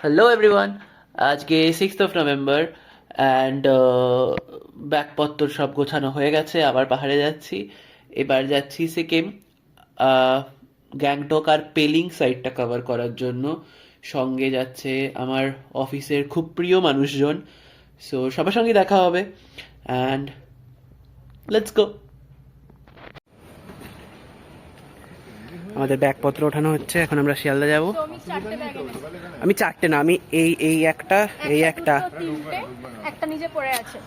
Hello everyone, আজকে 6 November and ব্যাগপত্র সব গোছানো হয়ে গেছে। আবার পাহাড়ে যাচ্ছি। এবার যাচ্ছি সিকিম, গ্যাংটক আর পেলিং সাইডটা কভার করার জন্য। সঙ্গে যাচ্ছে আমার অফিসের খুব প্রিয় মানুষজন। সো সবার সঙ্গে দেখা হবে অ্যান্ড লেটস গো। আমাদের ব্যাগপত্র ওঠানো হচ্ছে, এখন আমরা শিয়ালদা যাব। আমি চারটে না, আমি এই একটা একটা নিচে পড়ে আছে।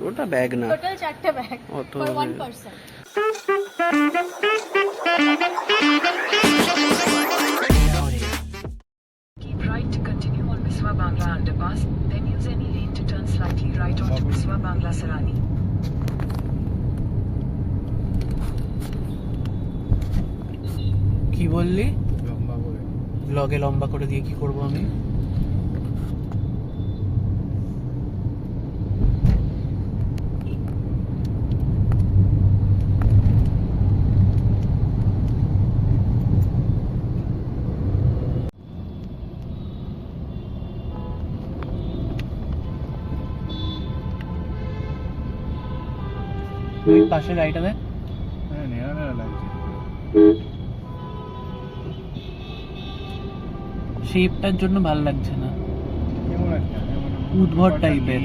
ওটা ব্যাগ না, টোটাল 4টে ব্যাগ অত for one person. Keep right to continue on Miswa Bangla underpass, then use any lane to turn slightly right onto Miswa Bangla Sarani. কি বললি? ব্লগে লম্বা করে দিয়ে কি করব আমি? পাশে গাড়িটা দেখ। শেপটার জন্য ভালো লাগছে না, উদ্ভট টাইপের।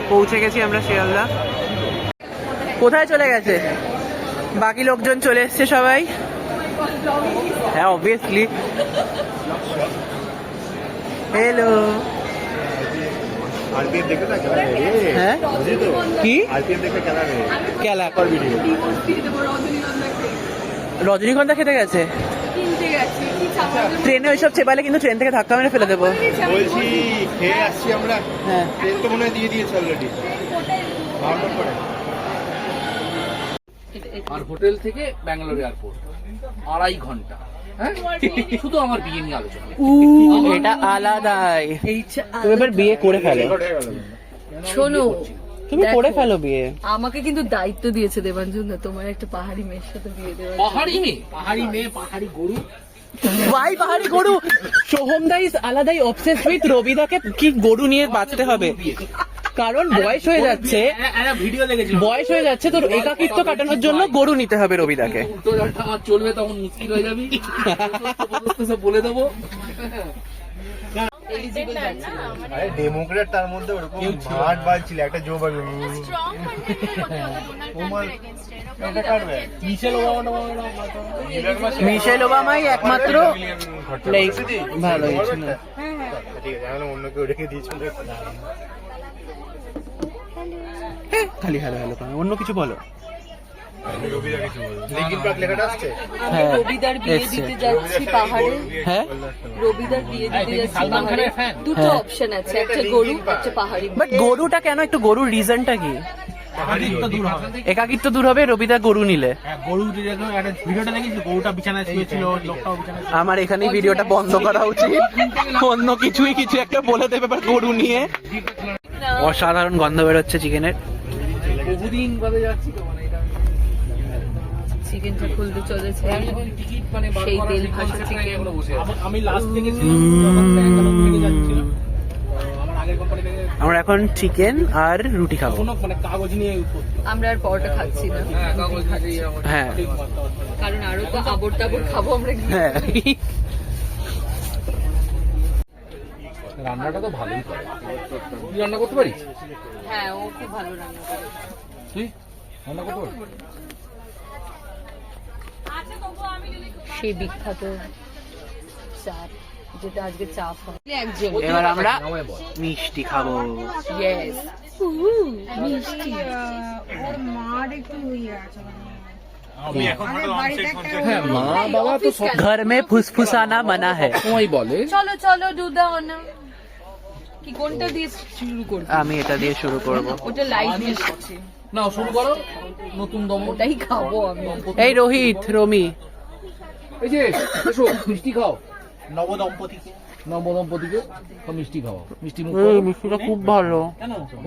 পৌঁছে গেছি আমরা শিয়ালদা। কোথায় চলে গেছে? বাকি লোকজন চলে এসছে সবাই। হ্যাঁ, অবভিয়াসলি। হ্যালো। হ্যাঁ কি রজনীগন্ধা খেতে গেছে? ট্রেনে ওইসব চেপালে কিন্তু ট্রেন থেকে ধাক্কা মেরে ফেলে দেবো। বলছি খেয়ে আসছি আমরা। হ্যাঁ, ট্রেন তো মনে হয় দিয়ে দিয়েছে অলরেডি। আর হোটেল থেকে ব্যাঙ্গালোর এয়ারপোর্ট 2.5 ঘন্টা। হ্যাঁ, শুধু আমার বিয়ে নিয়ে আলোচনা। এটা আলাদাই। তুমি এবার বিয়ে করে ফেলো। শোনো, তুমি করে ফেলো বিয়ে। আমাকে কিন্তু দায়িত্ব দিয়েছে দেবাঞ্জন দা, তোমার একটা পাহাড়ি মেয়ের সাথে বিয়ে দেওয়ার। পাহাড়ি মেয়ে, পাহাড়ি গরু। ভাই পাহাড়ি গরু। সোহম দা ইজ আলাদাই অবসেসড উইথ রবিদাকে কি গরু নিয়ে বাঁচতে হবে, কারণ বয়স হয়ে যাচ্ছে। ভিডিও দেখেছি, বয়স হয়ে যাচ্ছে, তোর একাকিত্ব কাটানোর জন্য গরু নিতে হবে রবিদাকে। উল্টো জলটা আমার চলবে, তখন মুশকিল হয়ে যাবি। সব বলে দেবো। আরে ডেমোক্রেট, তার মধ্যে ওরকম মাঠ বাজছিল একটা জো বাজবে। এটা কাটবে মিশেল ওবামাই একমাত্র লাইক ভালো হয়েছে না। ঠিক আছে, আমি অন্য কেউ রেখে দিয়েছি। খালি হ্যালো হ্যালো, অন্য কিছু বলো। লিঙ্কিন পার্ক লেখাটা আসছে। হ্যাঁ, রবিদার বিয়ে এসছে। দিতে যাচ্ছি পাহাড়ে। হ্যাঁ, রবিদার বিয়ে দিতে যাচ্ছি পাহাড়ে। দুটো হ্যাঁ। অপশন আছে, একটা গরু, একটা পাহাড়ি। বাট গরুটা কেন? একটু গরুর রিজনটা কি? একাকিত্ব দূর হবে রবিদা গরু নিলে। ভিডিওটা দেখেছি, গরুটা বিছানায় শুয়েছিল, লোকটাও বিছানায়। আমার এখানেই ভিডিওটা বন্ধ করা উচিত। অন্য কিছুই কিছু একটা বলে দেবে বা গরু নিয়ে। অসাধারণ গন্ধ বেরোচ্ছে চিকেনের। বহুদিন বাদে যাচ্ছি তো, মানে এটা চিকেনটা খুলতে চলেছে। টিকিট মানে সেই তেল ভাজা চিকেন। আমি লাস্ট দেখেছিলাম যখন ব্যাঙ্গালোর থেকে যাচ্ছিলাম। আমার আগের কোম্পানি থেকে আমরা এখন চিকেন আর রুটি খাবো। কোনো মানে কাগজ নিয়ে আমরা আর পরোটা খাচ্ছি না, কাগজ দিয়ে হ্যাঁ কারণ আরো তো আবর টাবর খাবো আমরা। হ্যাঁ, রান্নাটা তো ভালোই করে। তুই রান্না করতে পারিস? হ্যাঁ, ও খুব ভালো রান্না করে। তুই রান্না করতে পারিস? সেই বিখ্যাত চাপ, যেটা আজকে চাপ হয় একজন। এবার আমরা মিষ্টি খাবো। ইয়েস, মিষ্টি। হ্যাঁ, মা বাবা তো সব ঘর মে ফুসফুসানা মানা হ্যায়। সময় বলে। চলো চলো দুধা না কি, কোনটা দিয়ে শুরু করবো? আমি এটা দিয়ে শুরু করব। ওটা লাইট দিয়ে করছি। না, শুরু করো। নতুন দম। ওটাই খাবো আমি। এই রোহিত, রমি, এই যে এসো, মিষ্টি খাও। নবদম্পতিকে নবদম্পতিকে মিষ্টি খাওয়া, মিষ্টি মুখ এই মিষ্টিটা খুব ভালো।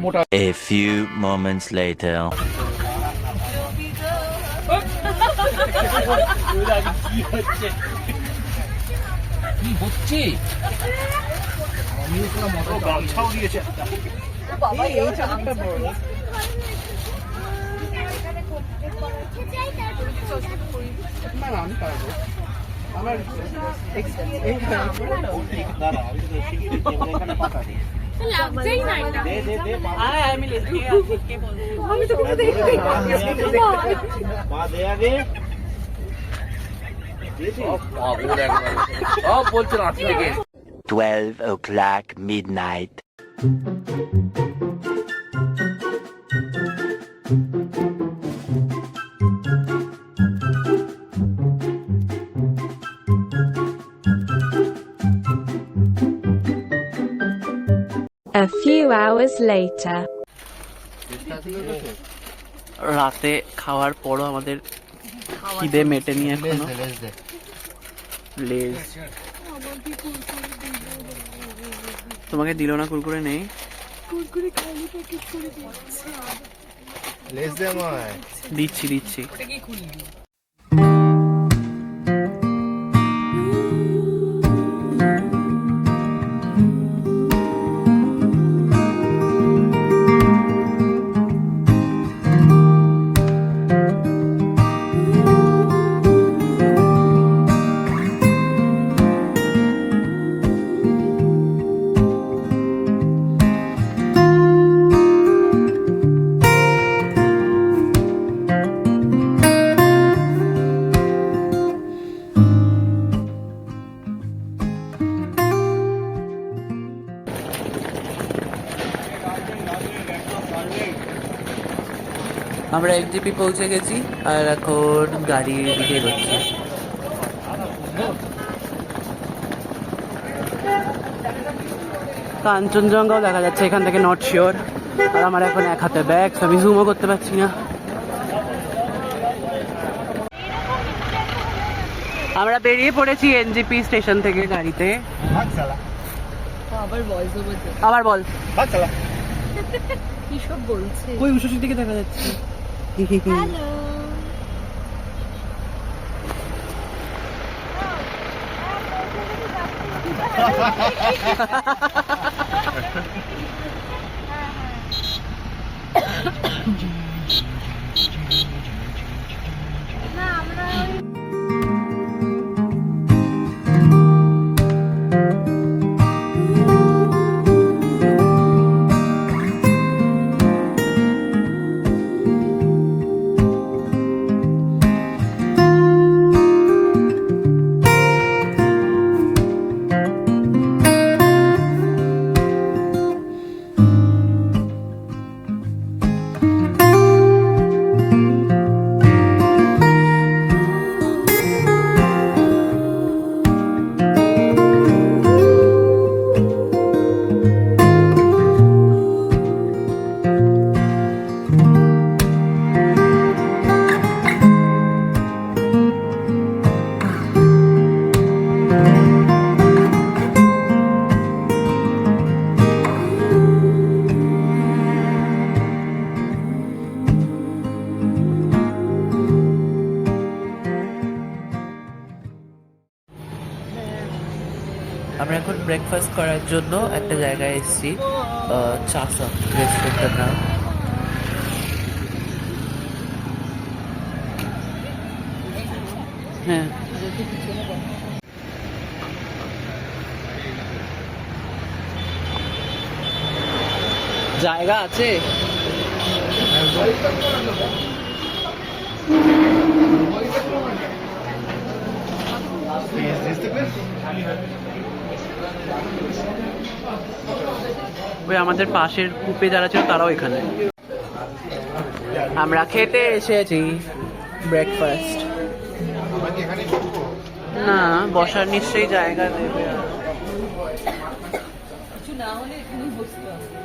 মোটা। A few moments later. কি হচ্ছে? গামছাও দিয়েছে পাগল একবারে। সব বলছে রাত থেকে। 12 o'clock midnight. A few hours later. রাতে খাওয়ার পরও আমাদের খিদে মেটেনি এখনো। লেজ তোমাকে দিল না? কুরকুরে নেই? লেস দে আমায়। দিচ্ছি দিচ্ছি। ওটা কি খুলবি? আমরা এনজিপি পৌঁছে গেছি আর এখন গাড়ির দিকে এগোচ্ছি। কাঞ্চনজঙ্ঘাও দেখা যাচ্ছে এখান থেকে, নট শিওর। আর আমার এখন এক হাতে ব্যাগ, আমি জুমও করতে পারছি না। আমরা বেরিয়ে পড়েছি এনজিপি স্টেশন থেকে গাড়িতে। আবার ভয়েস ওভার আবার বল। কি সব বলছে? ওই উষসীর দিকে দেখা যাচ্ছে। হ্যালো। না আমরা আমরা এখন ব্রেকফাস্ট করার জন্য একটা জায়গায় এসেছি, চাসা রেস্টুরেন্টের নাম। হ্যাঁ, জায়গা আছে। ওই আমাদের পাশের কূপে যারা ছিল তারাও এখানে। আমরা খেতে এসেছি ব্রেকফাস্ট। না, বসার নিশ্চয়ই জায়গা দেবে। কিছু না হলে এখানেই বসতে হবে।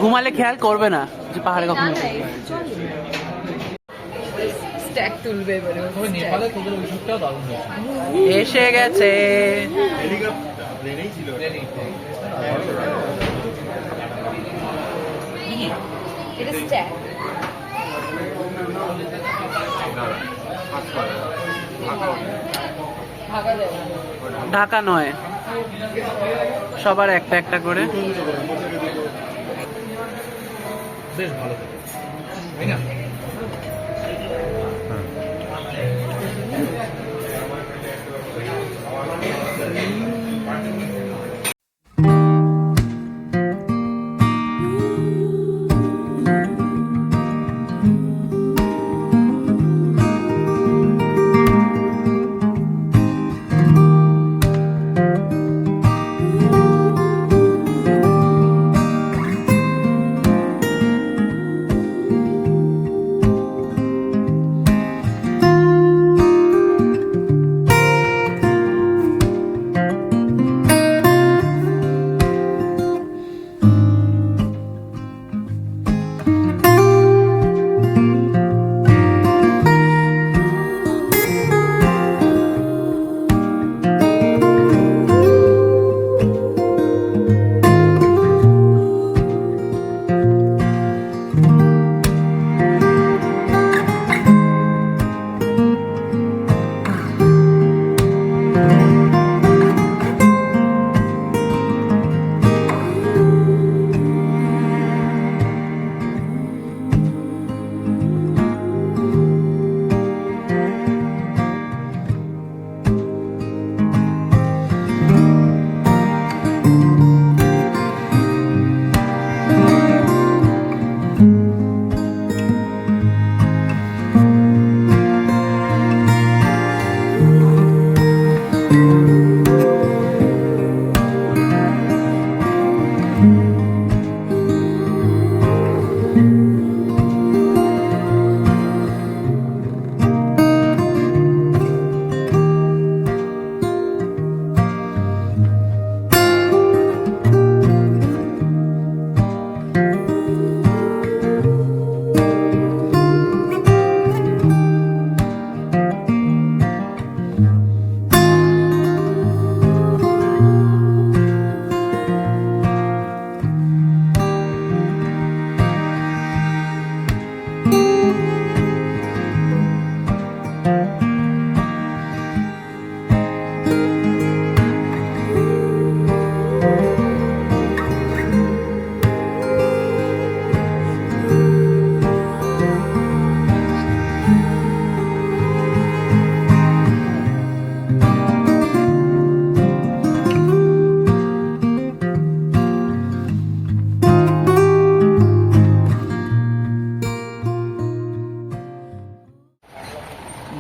ঘুমালে খেয়াল করবে না যে পাহাড়ে কখন উঠে। স্ট্যাক তুলবে এবারে তবে নেপালে তোদের ওই শুটটাও দারুণ হয়েছে। এসে গেছে। প্লেনেই ছিল এটা স্ট্যাক ভাগা যায় না। ঢাকা নয়, সবার একটা একটা করে। বেশ ভালো থাকে, তাই না?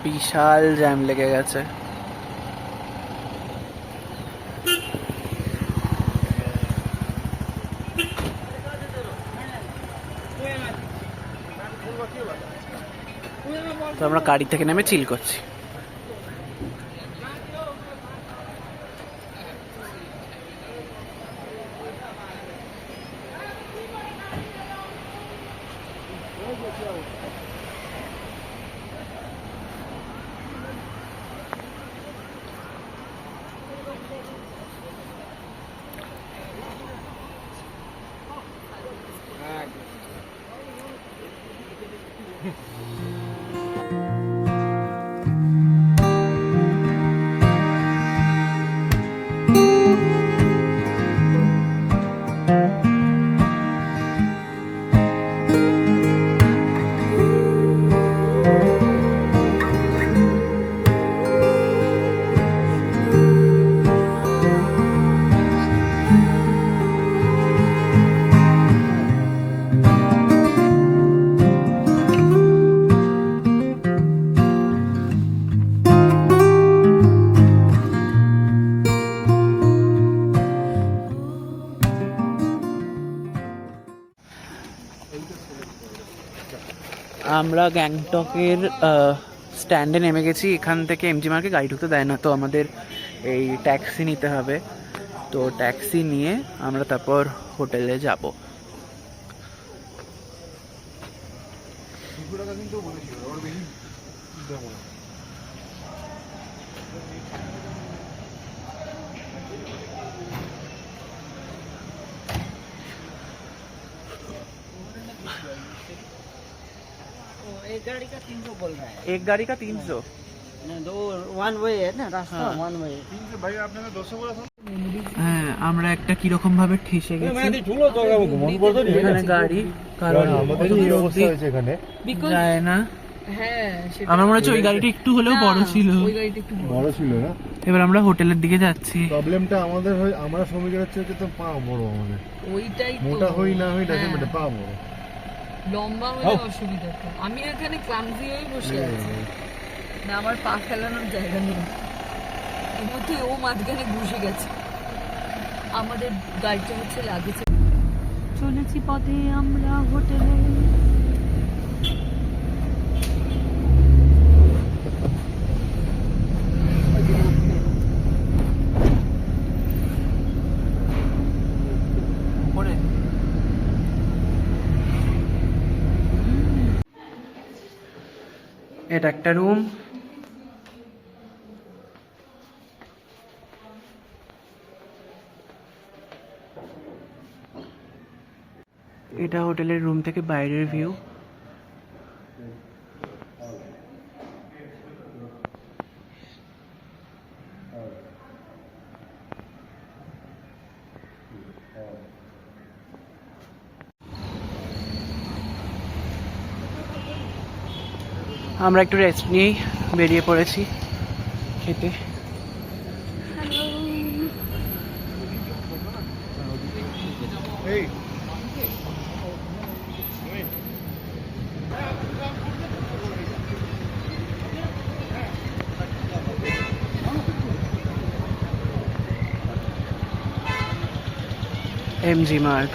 বিশাল জ্যাম লেগে গেছে। তো আমরা গাড়ি থেকে নেমে চিল করছি। আমরা গ্যাংটকের স্ট্যান্ডে নেমে গেছি। এখান থেকে এমজি মার্কে গাড়ি ঢুকতে দেয় না, তো আমাদের এই ট্যাক্সি নিতে হবে। তো ট্যাক্সি নিয়ে আমরা তারপর হোটেলে যাব। एक गाड़ी का 300 बोल रहा है। एक गाड़ी का 300। दो वन वे है ना रास्ता, वन वे। হ্যাঁ, আমরা একটা কিরকম ভাবে ঠেসে গেছি এখানে গাড়ি, কারণ আমাদের ওই কি অবস্থা অবধি হয়েছে এখানে, যায় না। হ্যাঁ আমার মনে হচ্ছে ওই গাড়িটা একটু হলেও বড় ছিল। ওই গাড়িটা একটু বড়। বড় ছিল না। এবার আমরা হোটেলের দিকে যাচ্ছি। প্রবলেমটা আমাদের আমরা শ্রমিকের হচ্ছে তো পা বড়, আমাদের ওইটাই তো। মোটা হই না হই হ্যাঁ। ডাজে পা বড়। লম্বা হলে অসুবিধা তো। আমি এখানে ক্লামজি হয়ে বসে আছি, না আমার পা ফেলানোর জায়গা নেই। এর মধ্যে ও মাঝখানে ঘুষে গেছে। আমাদের গাড়িটা হচ্ছে লাগেছে। চলেছি পথে আমরা হোটেলে। এটা একটা রুম। এটা হোটেলের রুম থেকে বাইরের ভিউ। আমরা একটু রেস্ট নিয়েই বেরিয়ে পড়েছি খেতে। MG Marg।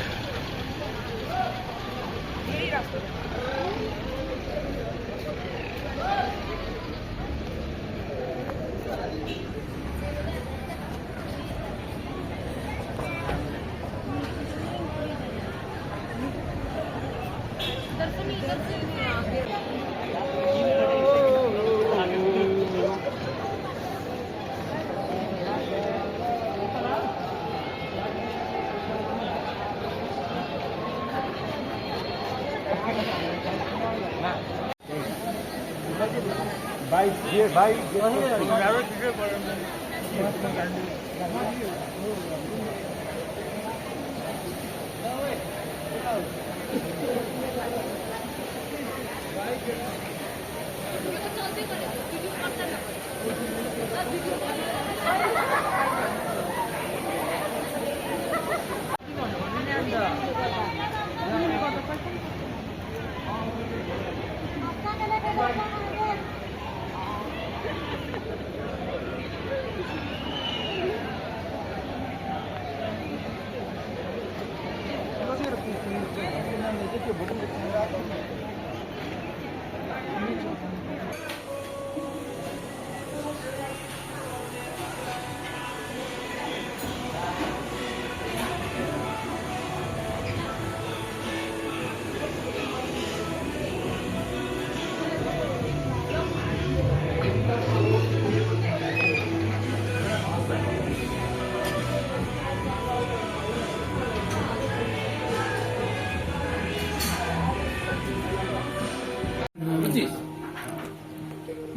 বুঝছিস?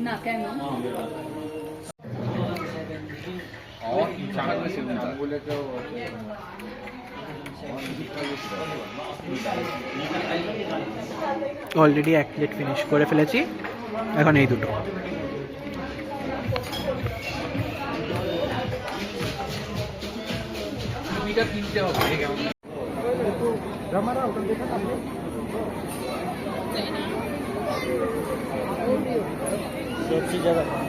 না কেন? অলরেডি এক প্লেট ফিনিশ করে ফেলেছি, এখন এই দুটো। মিটার কিনতে হবে কেমন? अच्छी जगह